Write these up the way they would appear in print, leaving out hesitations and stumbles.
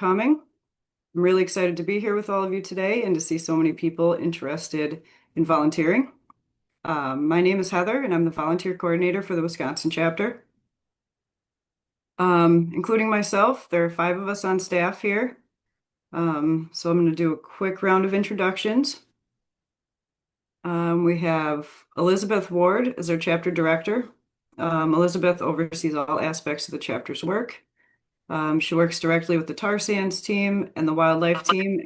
coming. I'm really excited to be here with all of you today and to see so many people interested in volunteering. My name is Heather, and I'm the volunteer coordinator for the Wisconsin chapter. Including myself, there are 5 of us on staff here. So I'm going to do a quick round of introductions. We have Elizabeth Ward as our chapter director. Elizabeth oversees all aspects of the chapter's work. She works directly with the tar sands team and the wildlife team.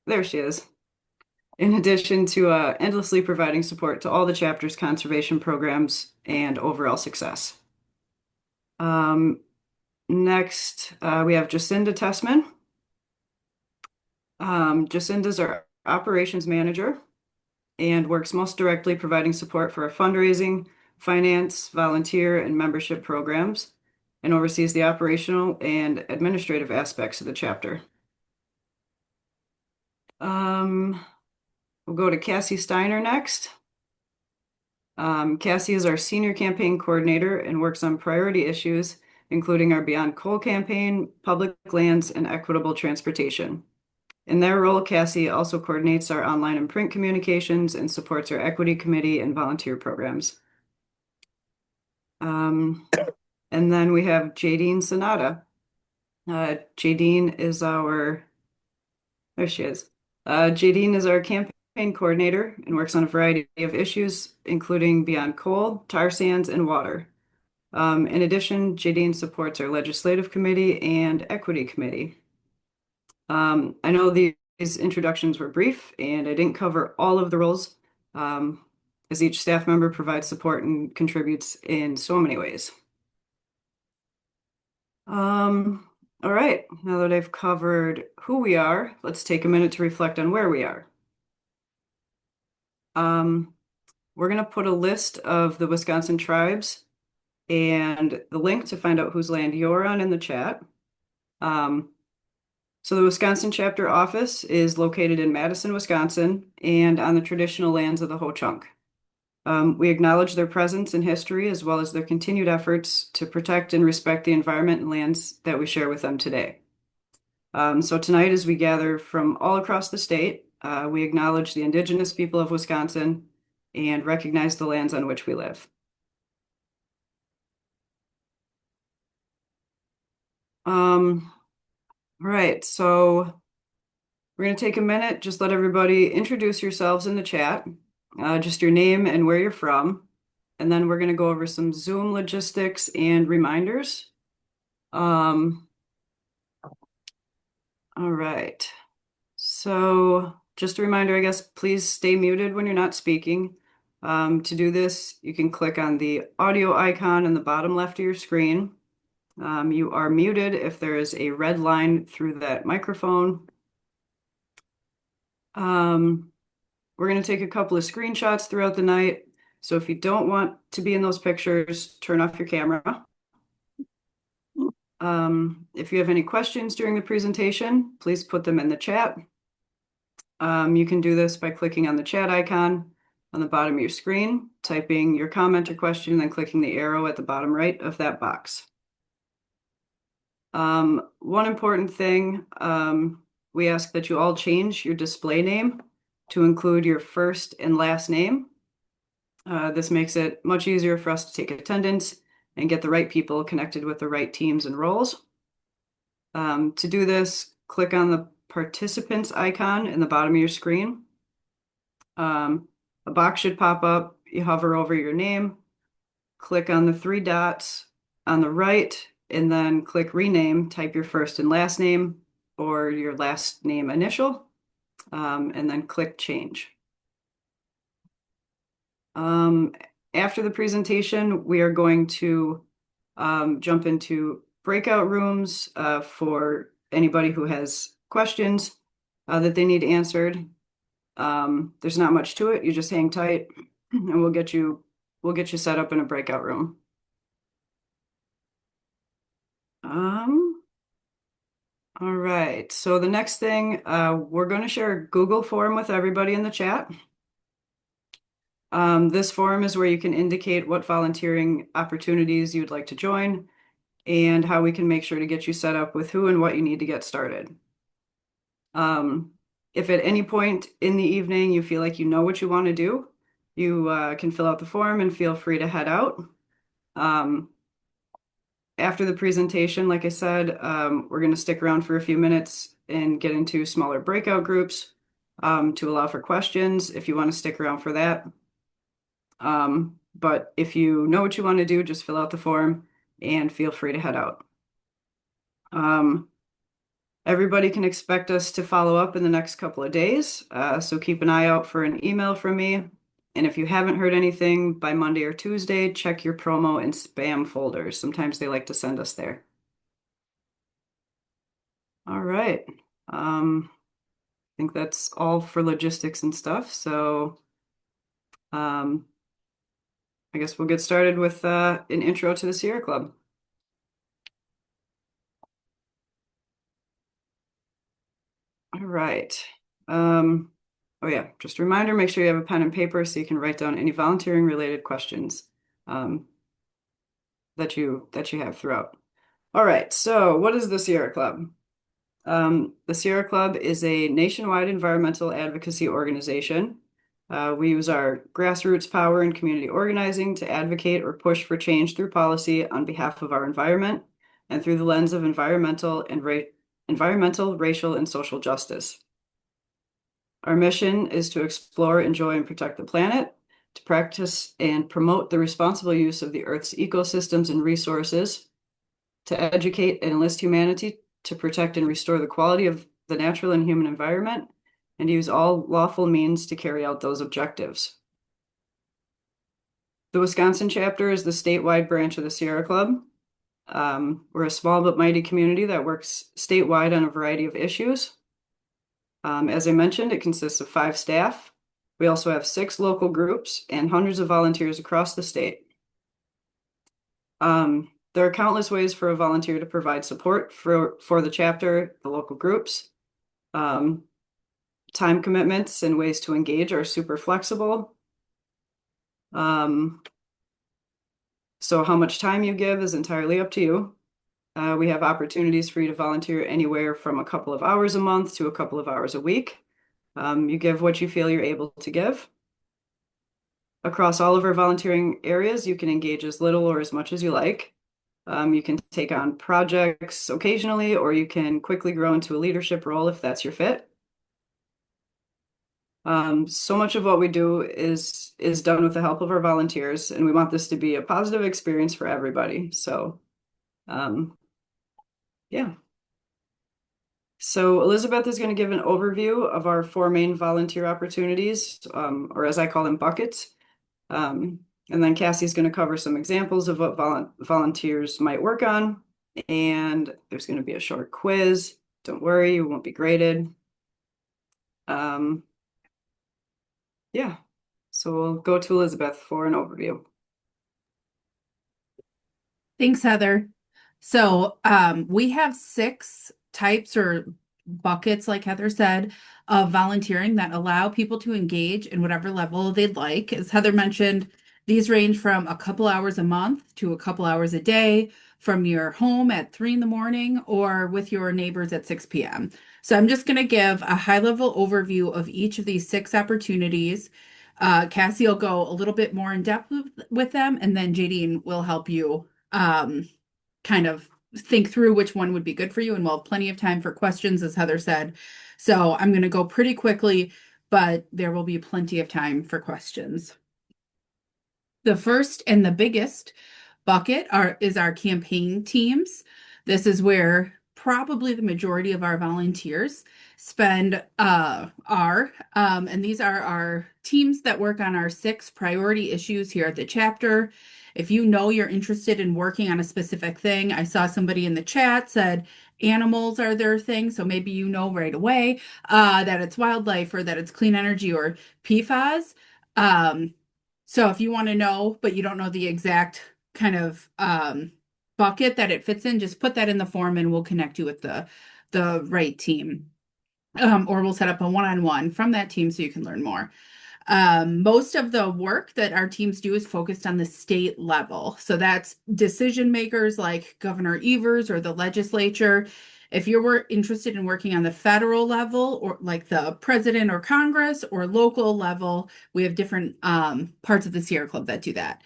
There she is. In addition to endlessly providing support to all the chapter's conservation programs and overall success. Next, we have Jacinda Tessman. Jacinda's our operations manager and works most directly providing support for our fundraising, finance, volunteer, and membership programs, and oversees the operational and administrative aspects of the chapter. We'll go to Cassie Steiner next. Cassie is our senior campaign coordinator and works on priority issues, including our Beyond Coal campaign, public lands, and equitable transportation. In their role, Cassie also coordinates our online and print communications and supports our equity committee and volunteer programs. And then we have Jadine Sonata. Jadine is our, there she is. Jadine is our campaign coordinator and works on a variety of issues, including Beyond Coal, tar sands, and water. In addition, Jadine supports our legislative committee and equity committee. I know these introductions were brief and I didn't cover all of the roles, as each staff member provides support and contributes in so many ways. All right, now that I've covered who we are, let's take a minute to reflect on where we are. We're going to put a list of the Wisconsin tribes and the link to find out whose land you're on in the chat. So the Wisconsin chapter office is located in Madison, Wisconsin, and on the traditional lands of the Ho-Chunk. We acknowledge their presence and history, as well as their continued efforts to protect and respect the environment and lands that we share with them today. So tonight, as we gather from all across the state, we acknowledge the indigenous people of Wisconsin and recognize the lands on which we live. All right, so we're going to take a minute, just let everybody introduce yourselves in the chat, just your name and where you're from, and then we're going to go over some Zoom logistics and reminders. All right, so just a reminder, I guess, please stay muted when you're not speaking. To do this, you can click on the audio icon in the bottom left of your screen. You are muted if there is a red line through that microphone. We're going to take a couple of screenshots throughout the night. So if you don't want to be in those pictures, turn off your camera. If you have any questions during the presentation, please put them in the chat. You can do this by clicking on the chat icon on the bottom of your screen, typing your comment or question, and then clicking the arrow at the bottom right of that box. One important thing, we ask that you all change your display name to include your first and last name. This makes it much easier for us to take attendance and get the right people connected with the right teams and roles. To do this, click on the participants icon in the bottom of your screen. A box should pop up. You hover over your name, click on the 3 dots on the right, and then click rename, type your first and last name or your last name initial, and then click change. After the presentation, we are going to jump into breakout rooms for anybody who has questions that they need answered. There's not much to it. You just hang tight and we'll get you set up in a breakout room. All right, so the next thing, we're going to share a Google form with everybody in the chat. This form is where you can indicate what volunteering opportunities you'd like to join. and how we can make sure to get you set up with who and what you need to get started. If at any point in the evening you feel like you know what you want to do, you can fill out the form and feel free to head out. After the presentation, like I said, we're going to stick around for a few minutes and get into smaller breakout groups to allow for questions if you want to stick around for that. But if you know what you want to do, just fill out the form and feel free to head out. Everybody can expect us to follow up in the next couple of days, so keep an eye out for an email from me. And if you haven't heard anything by Monday or Tuesday, check your promo and spam folders. Sometimes they like to send us there. All right. I think that's all for logistics and stuff. So I guess we'll get started with an intro to the Sierra Club. All right. Oh yeah, just a reminder, make sure you have a pen and paper so you can write down any volunteering related questions that you have throughout. All right, so what is the Sierra Club? The Sierra Club is a nationwide environmental advocacy organization. We use our grassroots power and community organizing to advocate or push for change through policy on behalf of our environment and through the lens of environmental, racial, and social justice. Our mission is to explore, enjoy, and protect the planet, to practice and promote the responsible use of the Earth's ecosystems and resources, to educate and enlist humanity to protect and restore the quality of the natural and human environment, and use all lawful means to carry out those objectives. The Wisconsin chapter is the statewide branch of the Sierra Club. We're a small but mighty community that works statewide on a variety of issues. As I mentioned, it consists of 5 staff. We also have 6 local groups and hundreds of volunteers across the state. There are countless ways for a volunteer to provide support for the chapter, the local groups. Time commitments and ways to engage are super flexible. So how much time you give is entirely up to you. We have opportunities for you to volunteer anywhere from a couple of hours a month to a couple of hours a week. You give what you feel you're able to give. Across all of our volunteering areas, you can engage as little or as much as you like. You can take on projects occasionally, or you can quickly grow into a leadership role if that's your fit. So much of what we do is done with the help of our volunteers, and we want this to be a positive experience for everybody. So, yeah. So Elizabeth is going to give an overview of our 4 main volunteer opportunities, or as I call them, buckets. And then Cassie's going to cover some examples of what volunteers might work on. And there's going to be a short quiz. Don't worry, you won't be graded. Yeah, so we'll go to Elizabeth for an overview. Thanks, Heather. So we have 6 types or buckets, like Heather said, of volunteering that allow people to engage in whatever level they'd like. As Heather mentioned, these range from a couple hours a month to a couple hours a day, from your home at 3 in the morning or with your neighbors at 6 p.m. So I'm just going to give a high-level overview of each of these 6 opportunities. Cassie will go a little bit more in depth with them, and then Jadine will help you kind of think through which one would be good for you, and we'll have plenty of time for questions, as Heather said. So I'm going to go pretty quickly, but there will be plenty of time for questions. The first and the biggest bucket is our campaign teams. This is where probably the majority of our volunteers spend and these are our teams that work on our 6 priority issues here at the chapter. If you know you're interested in working on a specific thing, I saw somebody in the chat said animals are their thing, so maybe you know right away that it's wildlife or that it's clean energy or PFAS. So if you want to know, but you don't know the exact kind of bucket that it fits in, just put that in the form and we'll connect you with the right team. Or we'll set up a one-on-one from that team so you can learn more. Most of the work that our teams do is focused on the state level. So that's decision makers like Governor Evers or the legislature. If you're interested in working on the federal level or like the president or Congress or local level, we have different parts of the Sierra Club that do that.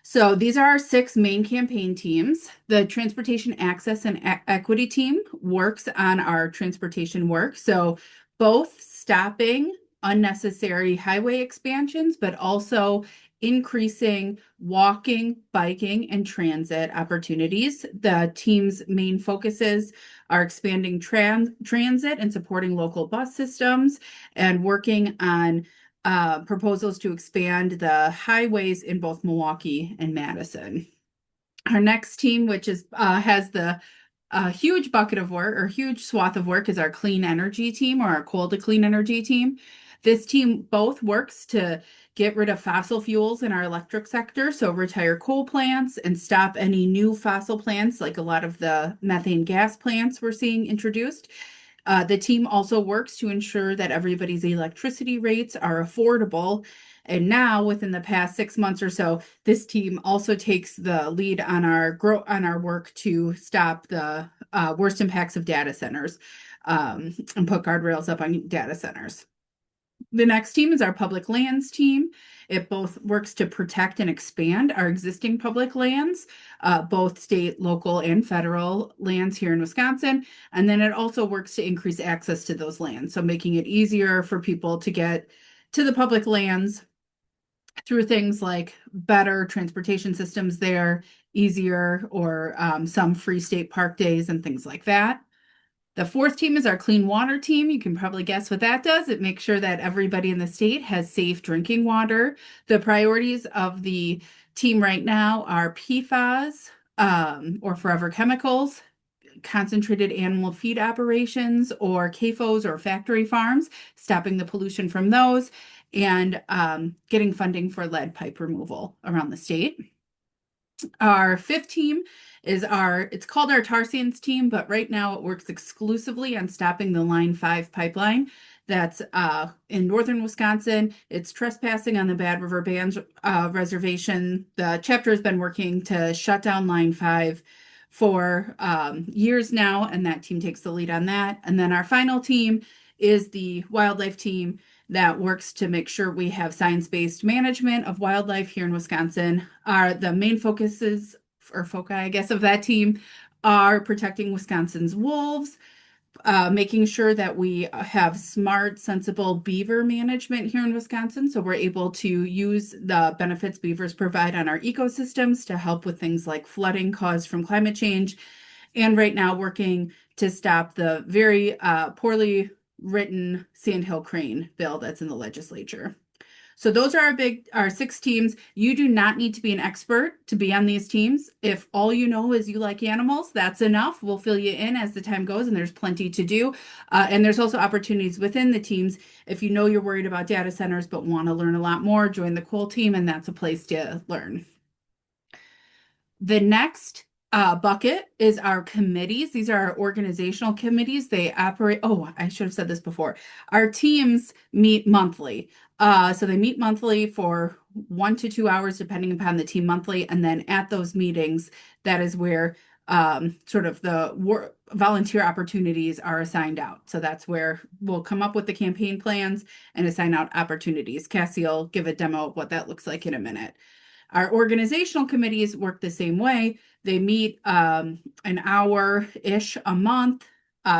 So these are our six main campaign teams. The Transportation Access and Equity team works on our transportation work. So both stopping unnecessary highway expansions, but also increasing walking, biking, and transit opportunities. The team's main focuses are expanding transit and supporting local bus systems and working on proposals to expand the highways in both Milwaukee and Madison. Our next team, which is has the huge bucket of work or huge swath of work, is our clean energy team or our coal to clean energy team. This team both works to get rid of fossil fuels in our electric sector, so retire coal plants and stop any new fossil plants like a lot of the methane gas plants we're seeing introduced. The team also works to ensure that everybody's electricity rates are affordable. And now, within the past 6 months or so, this team also takes the lead on our work to stop the worst impacts of data centers and put guardrails up on data centers. The next team is our public lands team. It both works to protect and expand our existing public lands, both state, local, and federal lands here in Wisconsin. And then it also works to increase access to those lands. So making it easier for people to get to the public lands through things like better transportation systems there, easier, or some free state park days and things like that. The fourth team is our clean water team. You can probably guess what that does. It makes sure that everybody in the state has safe drinking water. The priorities of the team right now are PFAS or forever chemicals, concentrated animal feed operations or CAFOs or factory farms, stopping the pollution from those, and getting funding for lead pipe removal around the state. Our fifth team is it's called our tar sands team, but right now it works exclusively on stopping the Line 5 pipeline that's in northern Wisconsin. It's trespassing on the Bad River Bands reservation. The chapter has been working to shut down Line 5 for years now, and that team takes the lead on that. And then our final team is the wildlife team that works to make sure we have science-based management of wildlife here in Wisconsin. The main focuses or foci, I guess, of that team are protecting Wisconsin's wolves, making sure that we have smart, sensible beaver management here in Wisconsin. So we're able to use the benefits beavers provide on our ecosystems to help with things like flooding caused from climate change. And right now working to stop the very poorly written Sandhill Crane bill that's in the legislature. So those are our six teams. You do not need to be an expert to be on these teams. If all you know is you like animals, that's enough. We'll fill you in as the time goes, and there's plenty to do. And there's also opportunities within the teams. If you know you're worried about data centers but want to learn a lot more, join the coal team, and that's a place to learn. The next bucket is our committees. These are our organizational committees. They operate, I should have said this before. Our teams meet monthly. So they meet monthly for 1 to 2 hours, depending upon the team monthly. And then at those meetings, that is where sort of the volunteer opportunities are assigned out. So that's where we'll come up with the campaign plans and assign out opportunities. Cassie will give a demo of what that looks like in a minute. Our organizational committees work the same way. They meet an hour-ish a month,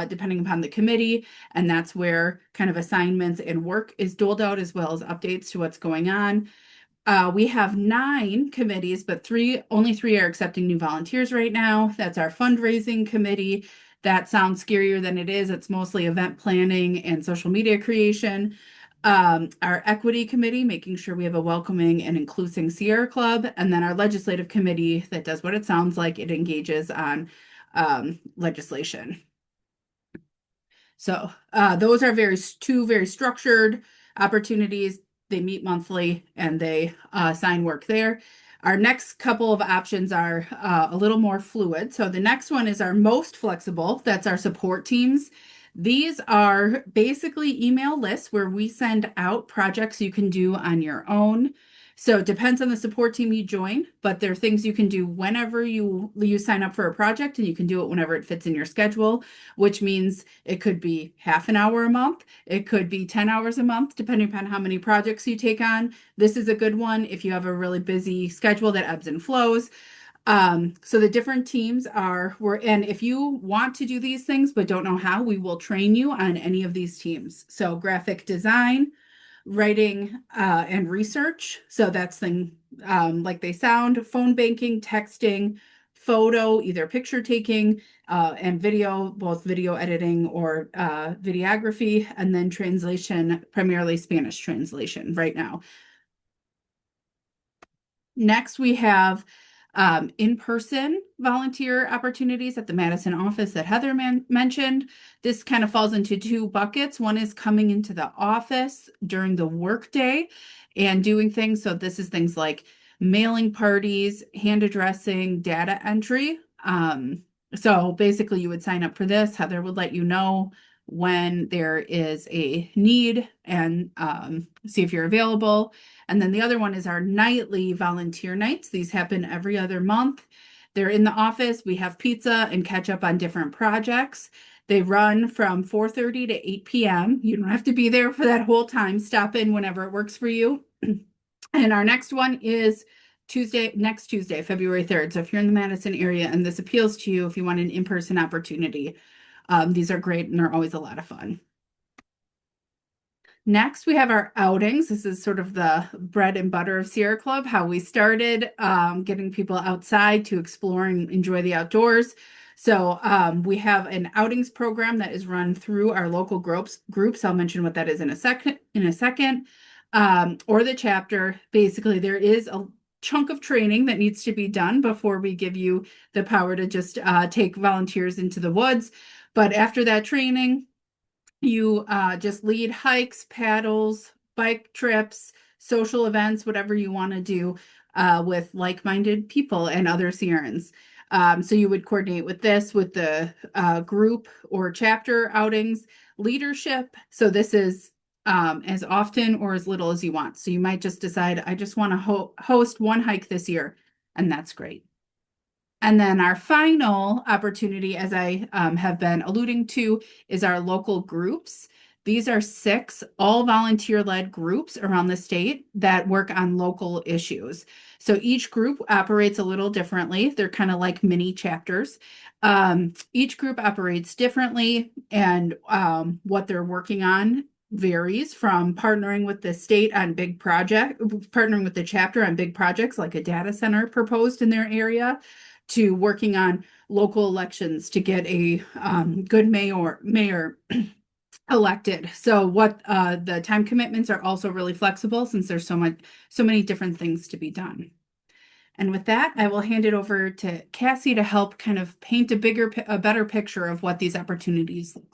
depending upon the committee, and that's where kind of assignments and work is doled out as well as updates to what's going on. We have 9 committees, but only 3 are accepting new volunteers right now. That's our fundraising committee. That sounds scarier than it is. It's mostly event planning and social media creation. Our equity committee, making sure we have a welcoming and inclusive Sierra Club, and then our legislative committee that does what it sounds like. It engages on legislation. So those are two very structured opportunities. They meet monthly and they assign work there. Our next couple of options are a little more fluid. So the next one is our most flexible. That's our support teams. These are basically email lists where we send out projects you can do on your own. So it depends on the support team you join, but there are things you can do whenever you sign up for a project, and you can do it whenever it fits in your schedule, which means it could be half an hour a month, it could be 10 hours a month, depending upon how many projects you take on. This is a good one if you have a really busy schedule that ebbs and flows. So the different teams and if you want to do these things but don't know how, we will train you on any of these teams. So graphic design, writing, and research. So that's like they sound: phone banking, texting, photo, either picture taking, and video, both video editing or videography, and then translation, primarily Spanish translation right now. Next, we have in-person volunteer opportunities at the Madison office that Heather mentioned. This kind of falls into two buckets. One is coming into the office during the workday and doing things. So this is things like mailing parties, hand addressing, data entry. So basically you would sign up for this. Heather would let you know when there is a need and see if you're available. And then the other one is our nightly volunteer nights. These happen every other month. They're in the office. We have pizza and catch up on different projects. They run from 4:30 to 8 p.m. You don't have to be there for that whole time. Stop in whenever it works for you. And our next one is next Tuesday, February 3rd. So if you're in the Madison area and this appeals to you, if you want an in-person opportunity, these are great and they're always a lot of fun. Next, we have our outings. This is sort of the bread and butter of Sierra Club, how we started getting people outside to explore and enjoy the outdoors. So we have an outings program that is run through our local groups. I'll mention what that is in a second. Or the chapter. Basically, there is a chunk of training that needs to be done before we give you the power to just take volunteers into the woods. But after that training, you just lead hikes, paddles, bike trips, social events, whatever you want to do with like-minded people and other Sierrans. So you would coordinate with the group or chapter outings, leadership. So this is as often or as little as you want. So you might just decide, I just want to host one hike this year, and that's great. And then our final opportunity, as I have been alluding to, is our local groups. These are 6 all volunteer-led groups around the state that work on local issues. So each group operates a little differently. They're kind of like mini chapters. Each group operates differently, and what they're working on varies from partnering with the state on partnering with the chapter on big projects like a data center proposed in their area, to working on local elections to get a good mayor elected. So the time commitments are also really flexible since there's so many different things to be done. And with that, I will hand it over to Cassie to help kind of paint a better picture of what these opportunities look like.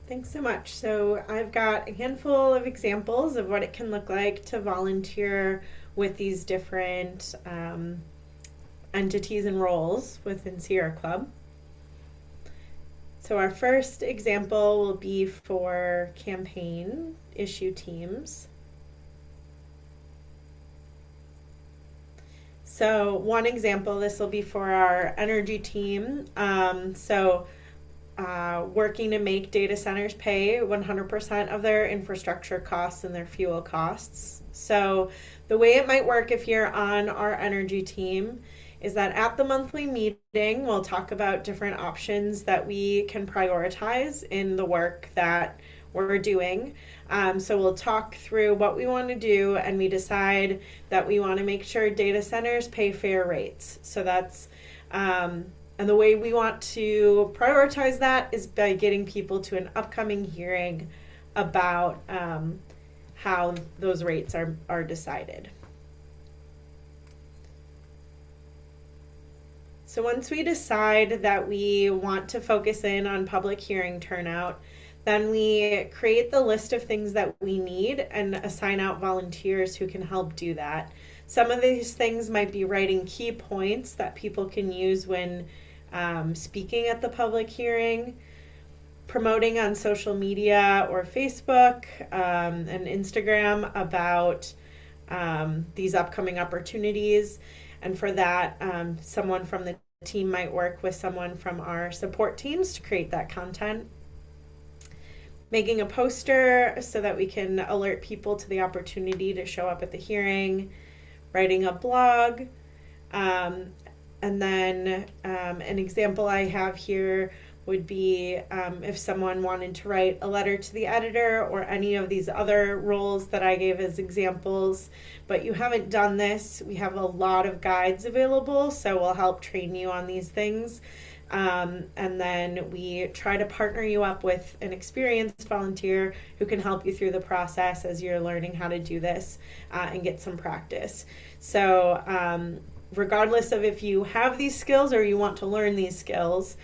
Thanks so much. So I've got a handful of examples of what it can look like to volunteer with these different entities and roles within Sierra Club. So our first example will be for campaign issue teams. So one example, this will be for our energy team. Working to make data centers pay 100% of their infrastructure costs and their fuel costs. So the way it might work if you're on our energy team is that at the monthly meeting, we'll talk about different options that we can prioritize in the work that we're doing. So we'll talk through what we want to do, and we decide that we want to make sure data centers pay fair rates. So that's and the way we want to prioritize that is by getting people to an upcoming hearing about how those rates are decided. So once we decide that we want to focus in on public hearing turnout, then we create the list of things that we need and assign out volunteers who can help do that. Some of these things might be writing key points that people can use when speaking at the public hearing, promoting on social media or Facebook and Instagram about these upcoming opportunities. And for that, someone from the team might work with someone from our support teams to create that content. Making a poster so that we can alert people to the opportunity to show up at the hearing, writing a blog, and then an example I have here would be if someone wanted to write a letter to the editor or any of these other roles that I gave as examples, but you haven't done this, we have a lot of guides available, so we'll help train you on these things. And then we try to partner you up with an experienced volunteer who can help you through the process as you're learning how to do this and get some practice. So regardless of if you have these skills or you want to learn these skills,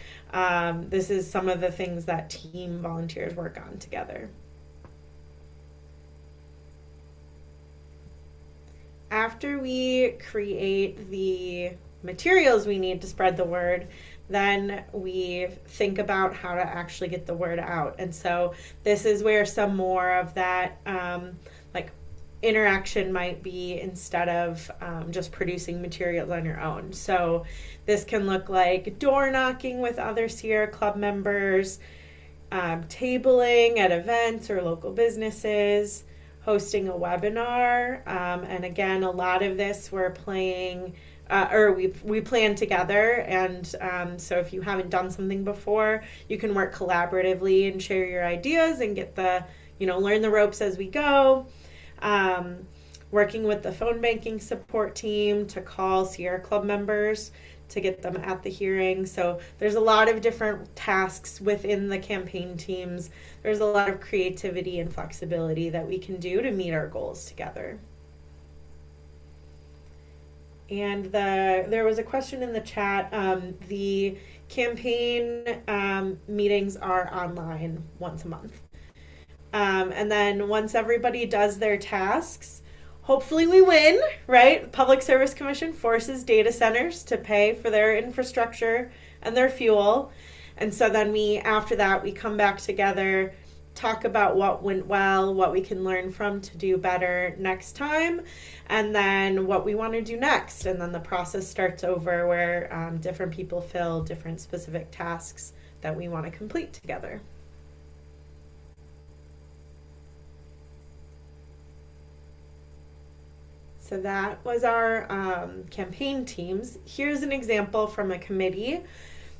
this is some of the things that team volunteers work on together. After we create the materials we need to spread the word, then we think about how to actually get the word out. And so this is where some more of that like interaction might be instead of just producing materials on your own. So this can look like door knocking with other Sierra Club members, tabling at events or local businesses, hosting a webinar. And again, a lot of this we're playing we plan together, and so if you haven't done something before, you can work collaboratively and share your ideas and get learn the ropes as we go. Working with the phone banking support team to call Sierra Club members to get them at the hearing. So there's a lot of different tasks within the campaign teams. There's a lot of creativity and flexibility that we can do to meet our goals together. And there was a question in the chat. The campaign meetings are online once a month. And then once everybody does their tasks, hopefully we win, right? Public Service Commission forces data centers to pay for their infrastructure and their fuel. And so then after that, we come back together, talk about what went well, what we can learn from to do better next time, and then what we want to do next. And then the process starts over where different people fill different specific tasks that we want to complete together. So that was our campaign teams. Here's an example from a committee.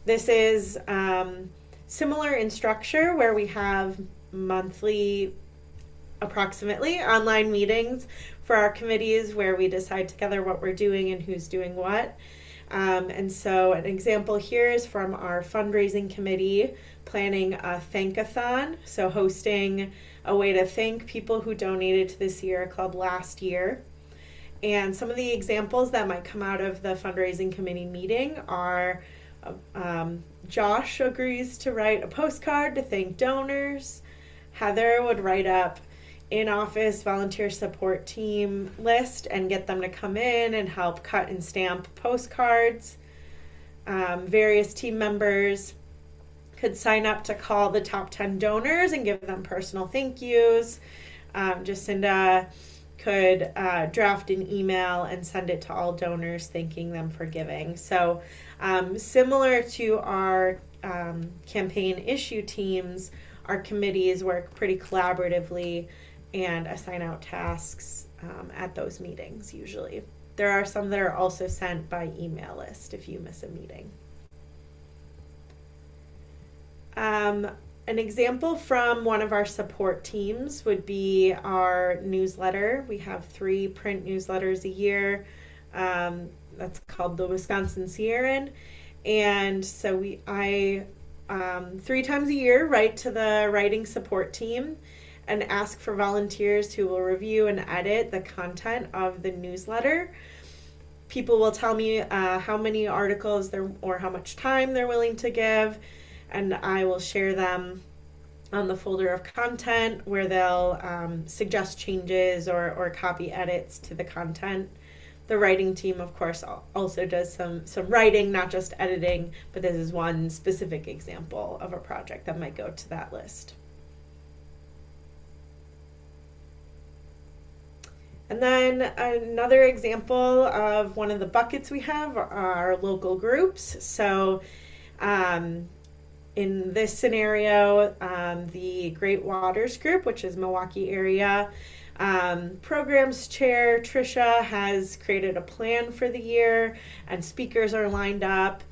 This is similar in structure where we have monthly, approximately, online meetings for our committees where we decide together what we're doing and who's doing what. And so an example here is from our fundraising committee planning a thankathon, so hosting a way to thank people who donated to the Sierra Club last year. And some of the examples that might come out of the fundraising committee meeting are Josh agrees to write a postcard to thank donors. Heather would write up in-office volunteer support team list and get them to come in and help cut and stamp postcards. Various team members could sign up to call the top 10 donors and give them personal thank yous. Jacinda could draft an email and send it to all donors thanking them for giving. So similar to our campaign issue teams, our committees work pretty collaboratively and assign out tasks at those meetings usually. There are some that are also sent by email list if you miss a meeting. An example from one of our support teams would be our newsletter. We have 3 print newsletters a year. That's called the Wisconsin Sierran. And so I 3 times a year write to the writing support team and ask for volunteers who will review and edit the content of the newsletter. People will tell me how many articles or how much time they're willing to give, and I will share them on the folder of content where they'll suggest changes or copy edits to the content The writing team, of course, also does some writing, not just editing, but this is one specific example of a project that might go to that list. And then another example of one of the buckets we have are local groups. So in this scenario, the Great Waters Group, which is Milwaukee area, programs chair Trisha has created a plan for the year, and speakers are lined up.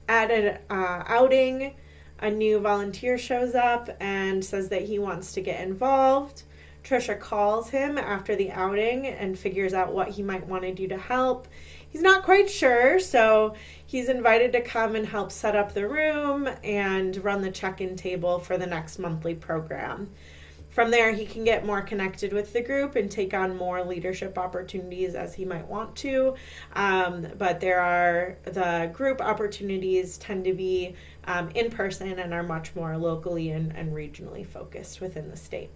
At an outing, a new volunteer shows up and says that he wants to get involved. Trisha calls him after the outing and figures out what he might want to do to help. He's not quite sure, so he's invited to come and help set up the room and run the check-in table for the next monthly program. From there, he can get more connected with the group and take on more leadership opportunities as he might want to. But the group opportunities tend to be in person and are much more locally and regionally focused within the state.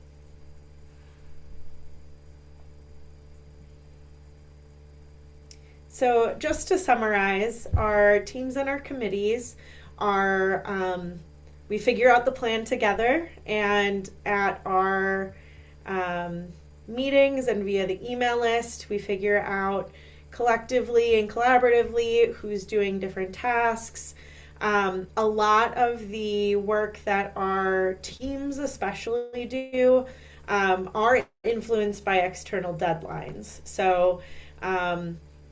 So just to summarize, our teams and our committees are, we figure out the plan together, and at our meetings and via the email list, we figure out collectively and collaboratively who's doing different tasks. A lot of the work that our teams especially do are influenced by external deadlines. So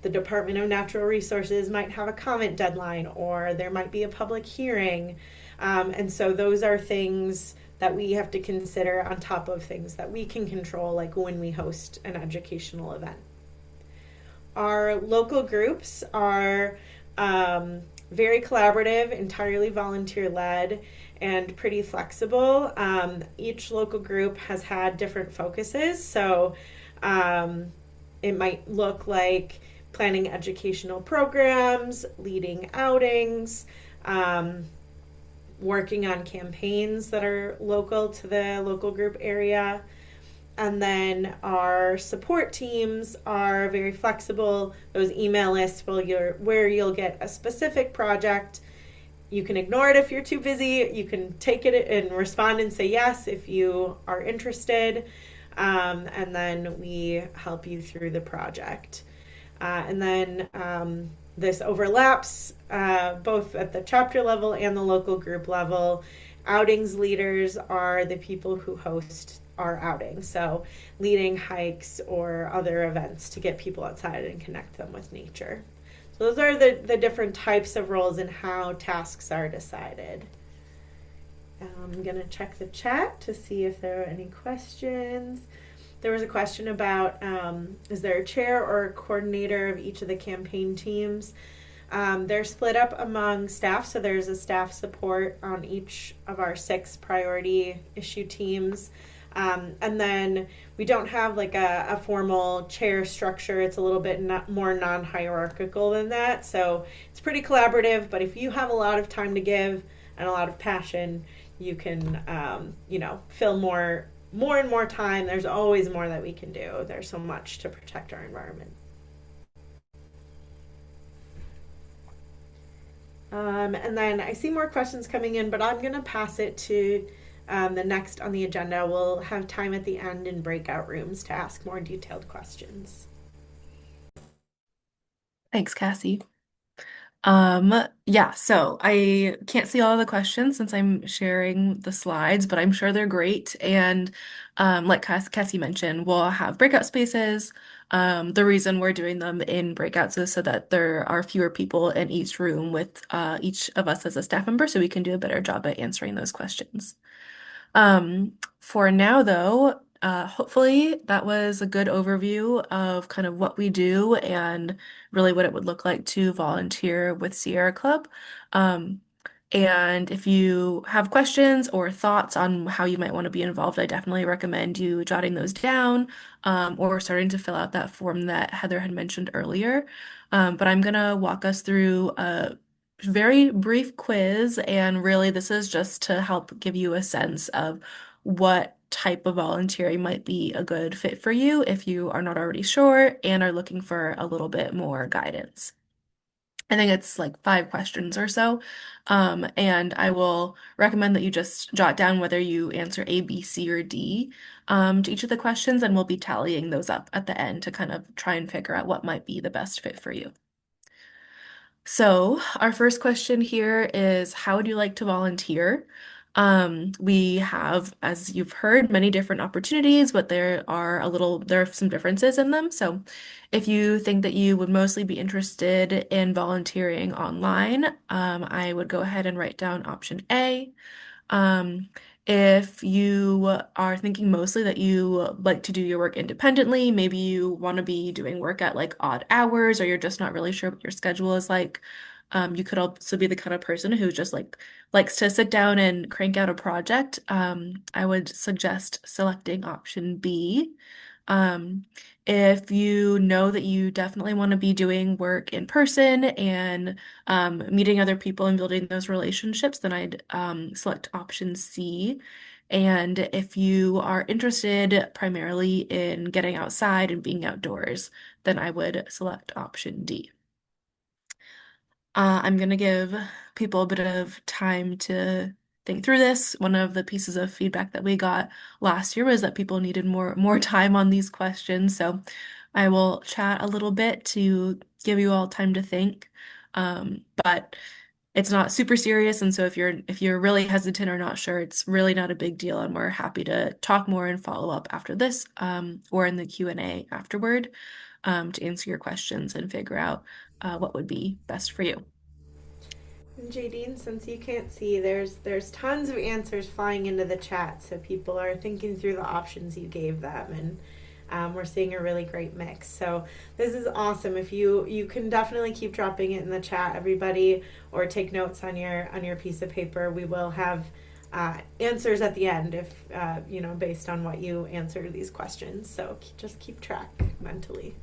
the Department of Natural Resources might have a comment deadline, or there might be a public hearing. And so those are things that we have to consider on top of things that we can control, like when we host an educational event. Our local groups are very collaborative, entirely volunteer-led, and pretty flexible. Each local group has had different focuses, so it might look like planning educational programs, leading outings, working on campaigns that are local to the local group area. And then our support teams are very flexible. Those email lists where you'll get a specific project. You can ignore it if you're too busy. You can take it and respond and say yes if you are interested. And then we help you through the project. And then this overlaps both at the chapter level and the local group level. Outings leaders are the people who host our outing, so leading hikes or other events to get people outside and connect them with nature. So those are the different types of roles and how tasks are decided. I'm going to check the chat to see if there are any questions. There was a question about is there a chair or a coordinator of each of the campaign teams? They're split up among staff, so there's a staff support on each of our 6 priority issue teams. And then we don't have like a formal chair structure. It's a little bit more non-hierarchical than that. So it's pretty collaborative, but if you have a lot of time to give and a lot of passion, you can, fill more and more time. There's always more that we can do. There's so much to protect our environment. And then I see more questions coming in, but I'm going to pass it to the next on the agenda. We'll have time at the end in breakout rooms to ask more detailed questions. Thanks, Cassie. Yeah, so I can't see all of the questions since I'm sharing the slides, but I'm sure they're great. And like Cassie mentioned, we'll have breakout spaces. The reason we're doing them in breakouts is so that there are fewer people in each room with each of us as a staff member, so we can do a better job at answering those questions. For now, though, hopefully that was a good overview of kind of what we do and really what it would look like to volunteer with Sierra Club. And if you have questions or thoughts on how you might want to be involved, I definitely recommend you jotting those down or starting to fill out that form that Heather had mentioned earlier. But I'm going to walk us through a very brief quiz, and really this is just to help give you a sense of what type of volunteering might be a good fit for you if you are not already sure and are looking for a little bit more guidance. I think it's like 5 questions or so. And I will recommend that you just jot down whether you answer A, B, C, or D to each of the questions, and we'll be tallying those up at the end to kind of try and figure out what might be the best fit for you. So, our first question here is, how would you like to volunteer? We have, as you've heard, many different opportunities, but there are some differences in them. So, if you think that you would mostly be interested in volunteering online, I would go ahead and write down option A. Um, if you are thinking mostly that you like to do your work independently, maybe you want to be doing work at like odd hours, or you're just not really sure what your schedule is like. You could also be the kind of person who just likes to sit down and crank out a project. I would suggest selecting option B. Um, if you know that you definitely want to be doing work in person and meeting other people and building those relationships, then I'd select option C. And if you are interested primarily in getting outside and being outdoors, then I would select option D. I'm going to give people a bit of time to think through this. One of the pieces of feedback that we got last year was that people needed more time on these questions. So I will chat a little bit to give you all time to think. But it's not super serious, and so if you're really hesitant or not sure, it's really not a big deal, and we're happy to talk more and follow up after this, or in the Q&A afterward, to answer your questions and figure out what would be best for you. And Jadine, since you can't see, there's tons of answers flying into the chat, so people are thinking through the options you gave them, and we're seeing a really great mix. So this is awesome. If you can definitely keep dropping it in the chat, everybody, or take notes on your piece of paper. We will have answers at the end if based on what you answer these questions. So just keep track mentally.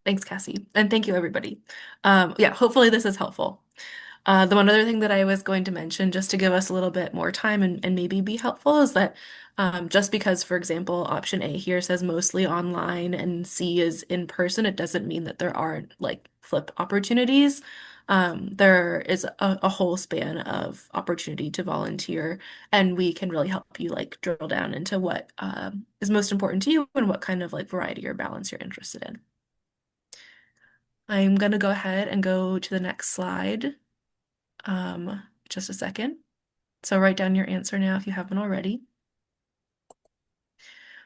Thanks, Cassie, and thank you, everybody. Yeah, hopefully this is helpful. The one other thing that I was going to mention, just to give us a little bit more time and maybe be helpful, is that just because, for example, option A here says mostly online and C is in person, it doesn't mean that there aren't like flip opportunities. There is a whole span of opportunity to volunteer, and we can really help you like drill down into what is most important to you and what kind of like variety or balance you're interested in. I'm gonna go ahead and go to the next slide. Just a second. So write down your answer now if you haven't already.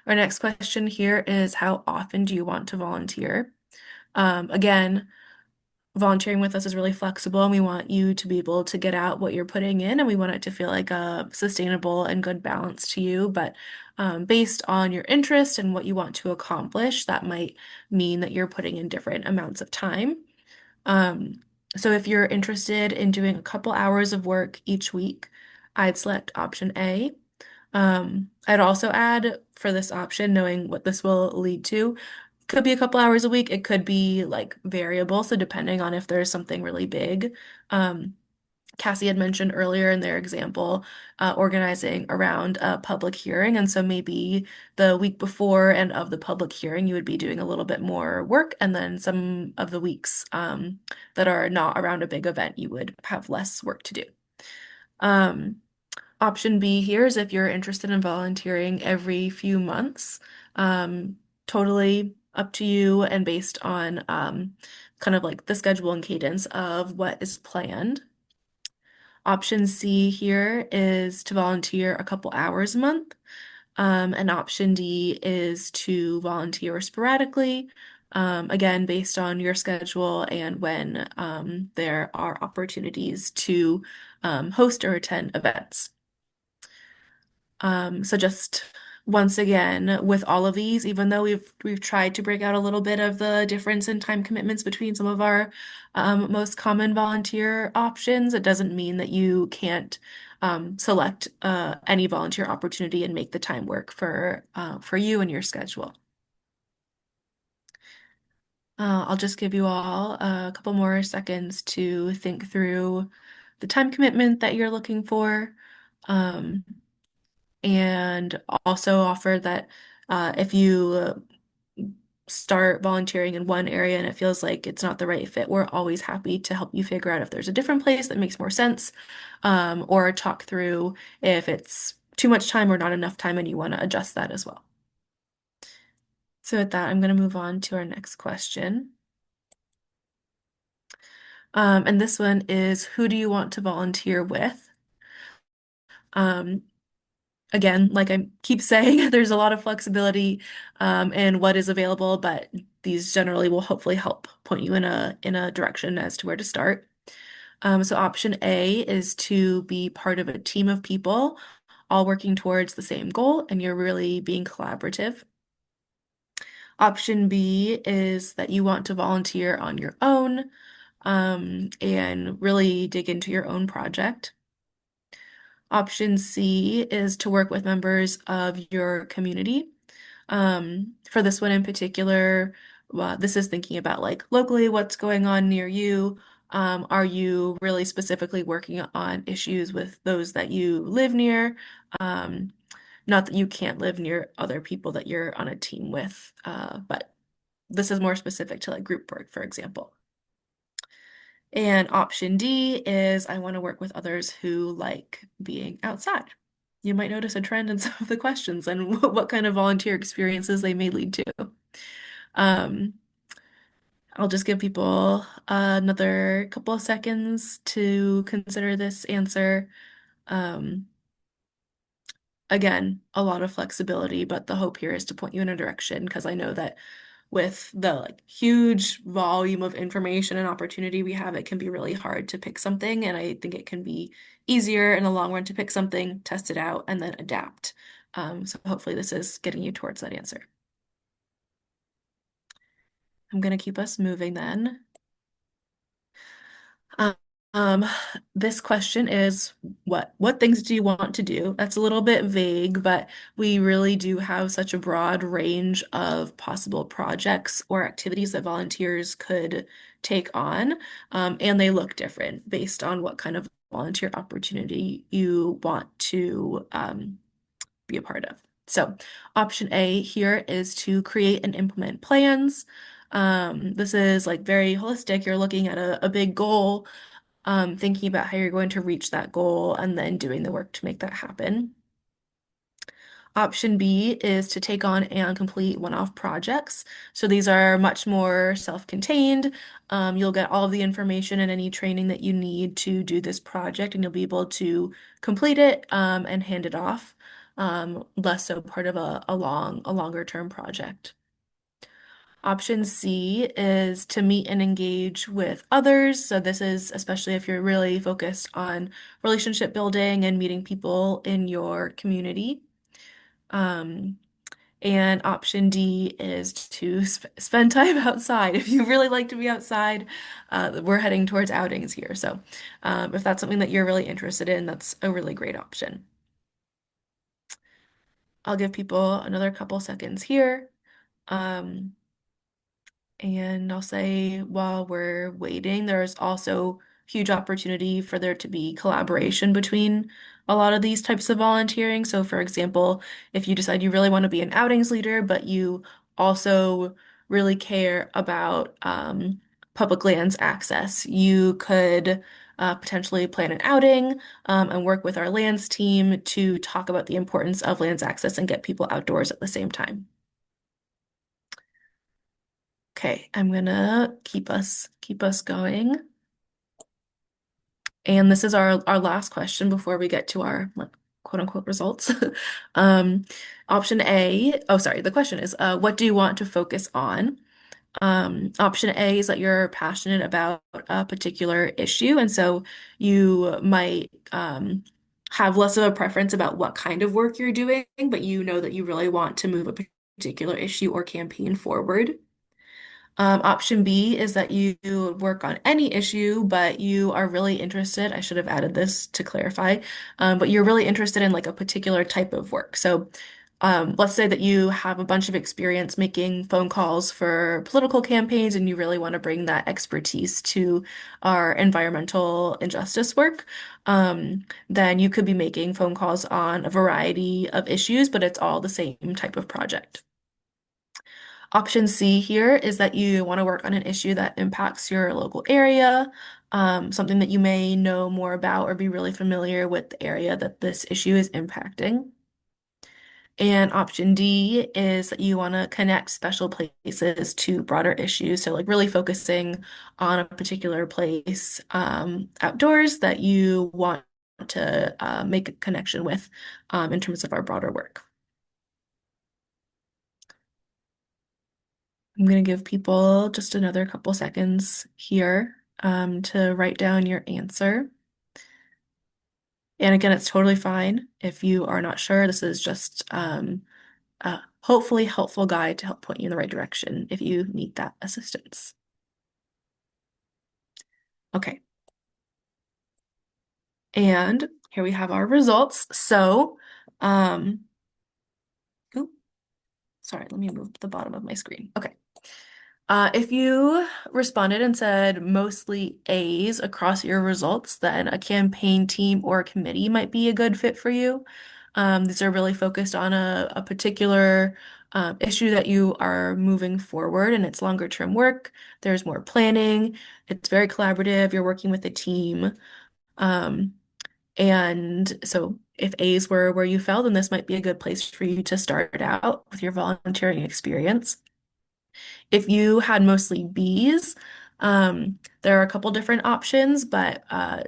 Our next question here is, how often do you want to volunteer? Again, volunteering with us is really flexible, and we want you to be able to get out what you're putting in, and we want it to feel like a sustainable and good balance to you. But based on your interest and what you want to accomplish, that might mean that you're putting in different amounts of time. So if you're interested in doing a couple hours of work each week, I'd select option A. I'd also add for this option, knowing what this will lead to, could be a couple hours a week. It could be like variable. So depending on if there's something really big. Cassie had mentioned earlier in their example, organizing around a public hearing. And so maybe the week before and of the public hearing, you would be doing a little bit more work. And then some of the weeks that are not around a big event, you would have less work to do. Option B here is if you're interested in volunteering every few months. Totally up to you and based on kind of like the schedule and cadence of what is planned. Option C here is to volunteer a couple hours a month. And option D is to volunteer sporadically, again, based on your schedule and when there are opportunities to host or attend events. So just once again, with all of these, even though we've tried to break out a little bit of the difference in time commitments between some of our most common volunteer options, it doesn't mean that you can't select any volunteer opportunity and make the time work for you and your schedule. I'll just give you all a couple more seconds to think through the time commitment that you're looking for. and also offer that if you start volunteering in one area and it feels like it's not the right fit, we're always happy to help you figure out if there's a different place that makes more sense, or talk through if it's too much time or not enough time and you want to adjust that as well. So with that, I'm going to move on to our next question. And this one is, who do you want to volunteer with? Um, Again, like I keep saying, there's a lot of flexibility in what is available, but these generally will hopefully help point you in a direction as to where to start. So option A is to be part of a team of people, all working towards the same goal, and you're really being collaborative. Option B is that you want to volunteer on your own, and really dig into your own project. Option C is to work with members of your community. For this one in particular, this is thinking about like locally what's going on near you. Are you really specifically working on issues with those that you live near? Not that you can't live near other people that you're on a team with, but this is more specific to like group work, for example. And option D is I want to work with others who like being outside. You might notice a trend in some of the questions and what kind of volunteer experiences they may lead to. Um, I'll just give people another couple of seconds to consider this answer. Um, Again, a lot of flexibility, but the hope here is to point you in a direction because I know that with the like huge volume of information and opportunity we have, it can be really hard to pick something. And I think it can be easier in the long run to pick something, test it out, and then adapt. So hopefully this is getting you towards that answer. I'm going to keep us moving then. Um, this question is what things do you want to do? That's a little bit vague, but we really do have such a broad range of possible projects or activities that volunteers could take on, and they look different based on what kind of volunteer opportunity you want to be a part of. So option A here is to create and implement plans. This is like very holistic. You're looking at a big goal, thinking about how you're going to reach that goal and then doing the work to make that happen. Option B is to take on and complete one-off projects. So these are much more self-contained. You'll get all of the information and any training that you need to do this project, and you'll be able to complete it and hand it off. Less so part of a longer term project. Option C is to meet and engage with others. So this is especially if you're really focused on relationship building and meeting people in your community. And option D is to spend time outside. If you really like to be outside, we're heading towards outings here. So if that's something that you're really interested in, that's a really great option. I'll give people another couple seconds here. And I'll say while we're waiting, there's also huge opportunity for there to be collaboration between a lot of these types of volunteering. So, for example, if you decide you really want to be an outings leader, but you also really care about public lands access, you could potentially plan an outing and work with our lands team to talk about the importance of lands access and get people outdoors at the same time. Okay, I'm gonna keep us going. And this is our last question before we get to our like, quote unquote results. Option A, oh sorry, the question is what do you want to focus on? Option A is that you're passionate about a particular issue, and so you might have less of a preference about what kind of work you're doing, but you know that you really want to move a particular issue or campaign forward. Option B is that you work on any issue, but you are really interested. I should have added this to clarify, but you're really interested in like a particular type of work. So Let's say that you have a bunch of experience making phone calls for political campaigns and you really want to bring that expertise to our environmental injustice work. Then you could be making phone calls on a variety of issues, but it's all the same type of project. Option C here is that you want to work on an issue that impacts your local area, something that you may know more about or be really familiar with the area that this issue is impacting. And option D is that you want to connect special places to broader issues. So, like really focusing on a particular place outdoors that you want to make a connection with in terms of our broader work. I'm going to give people just another couple seconds here to write down your answer. And again, it's totally fine if you are not sure. This is just a hopefully helpful guide to help point you in the right direction if you need that assistance. Okay. And here we have our results. So, ooh, sorry, let me move to the bottom of my screen. Okay. If you responded and said mostly A's across your results, then a campaign team or committee might be a good fit for you. These are really focused on a particular issue that you are moving forward, and it's longer term work. There's more planning. It's very collaborative. You're working with a team. Um, and so if A's were where you fell, then this might be a good place for you to start out with your volunteering experience. If you had mostly Bs, there are a couple different options, but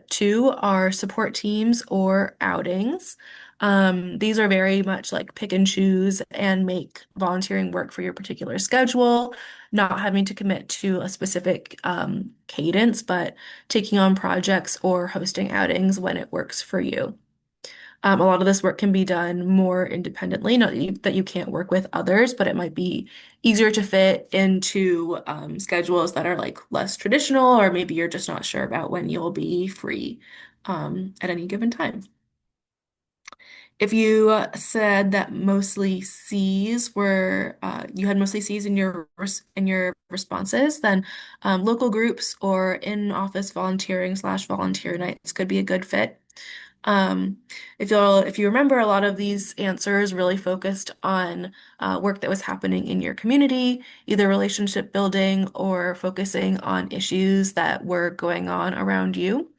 two are support teams or outings. These are very much like pick and choose and make volunteering work for your particular schedule, not having to commit to a specific cadence, but taking on projects or hosting outings when it works for you. A lot of this work can be done more independently, not that you can't work with others, but it might be easier to fit into schedules that are like less traditional, or maybe you're just not sure about when you'll be free at any given time. If you said that mostly C's were you had mostly C's in your responses, then local groups or in-office volunteering / volunteer nights could be a good fit. Um, if you remember, a lot of these answers really focused on work that was happening in your community, either relationship building or focusing on issues that were going on around you.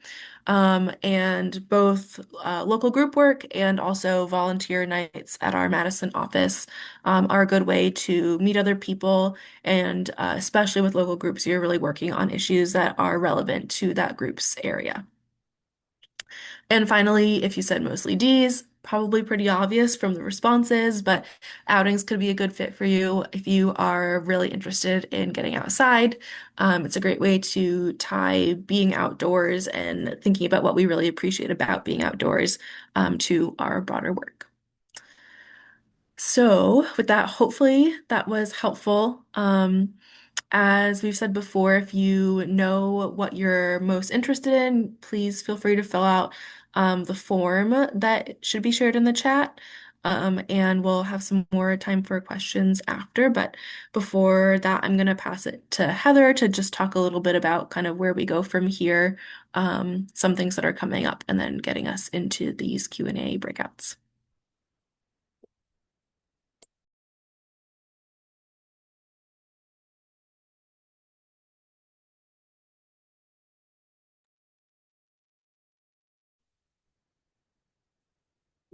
And both local group work and also volunteer nights at our Madison office are a good way to meet other people. And especially with local groups, you're really working on issues that are relevant to that group's area. And finally, if you said mostly D's, probably pretty obvious from the responses, but outings could be a good fit for you if you are really interested in getting outside. It's a great way to tie being outdoors and thinking about what we really appreciate about being outdoors to our broader work. So, with that, hopefully that was helpful. As we've said before, if you know what you're most interested in, please feel free to fill out the form that should be shared in the chat. And we'll have some more time for questions after. But before that, I'm going to pass it to Heather to just talk a little bit about kind of where we go from here, some things that are coming up, and then getting us into these Q&A breakouts.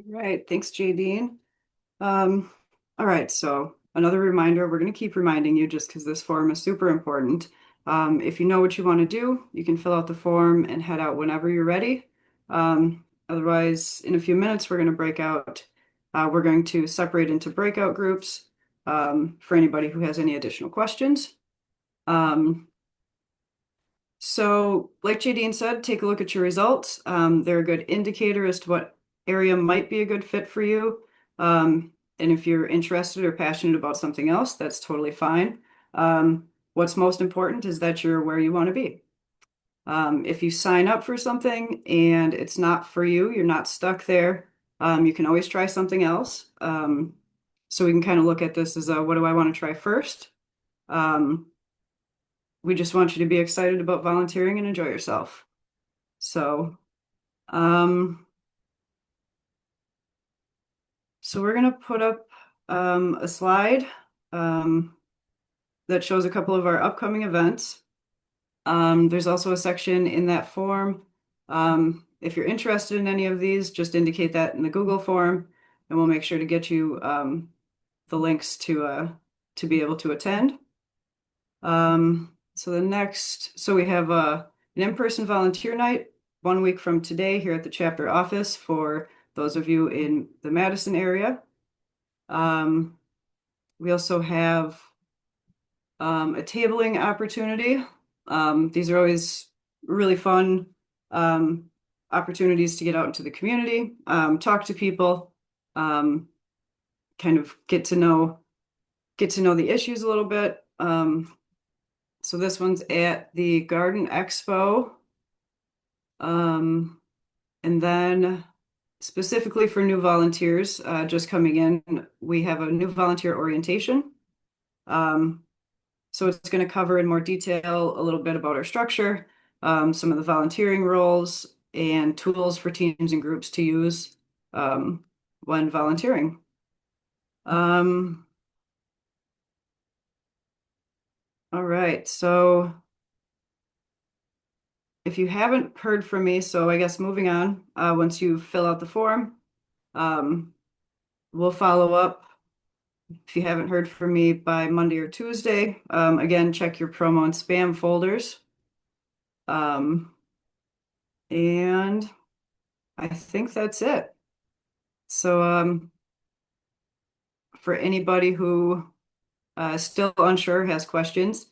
Right, thanks, Jadine. All right, so another reminder, we're going to keep reminding you just because this form is super important. If you know what you want to do, you can fill out the form and head out whenever you're ready. Otherwise, in a few minutes, we're going to break out. We're going to separate into breakout groups for anybody who has any additional questions. So like Jadine said, take a look at your results. They're a good indicator as to what area might be a good fit for you. And if you're interested or passionate about something else, that's totally fine. What's most important is that you're where you want to be. If you sign up for something and it's not for you, you're not stuck there. You can always try something else. So we can kind of look at this as what do I want to try first? We just want you to be excited about volunteering and enjoy yourself. So, so we're gonna put up a slide that shows a couple of our upcoming events. There's also a section in that form. If you're interested in any of these, just indicate that in the Google form, and we'll make sure to get you the links to be able to attend. So we have an in-person volunteer night 1 week from today here at the chapter office for those of you in the Madison area. We also have a tabling opportunity. These are always really fun opportunities to get out into the community, talk to people, kind of get to know the issues a little bit. So this one's at the Garden Expo. And then specifically for new volunteers just coming in, we have a new volunteer orientation. So it's going to cover in more detail a little bit about our structure, some of the volunteering roles, and tools for teams and groups to use when volunteering. All right, so if you haven't heard from me, so I guess moving on, once you fill out the form, we'll follow up. If you haven't heard from me by Monday or Tuesday, again, check your promo and spam folders. And I think that's it. So for anybody who still unsure, has questions,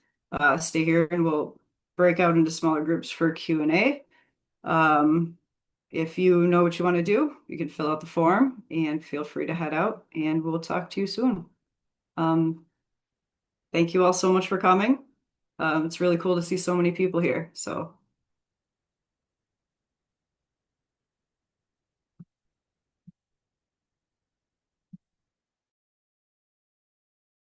stay here and we'll break out into smaller groups for Q&A. If you know what you want to do, you can fill out the form and feel free to head out, and we'll talk to you soon. Thank you all so much for coming. It's really cool to see so many people here. So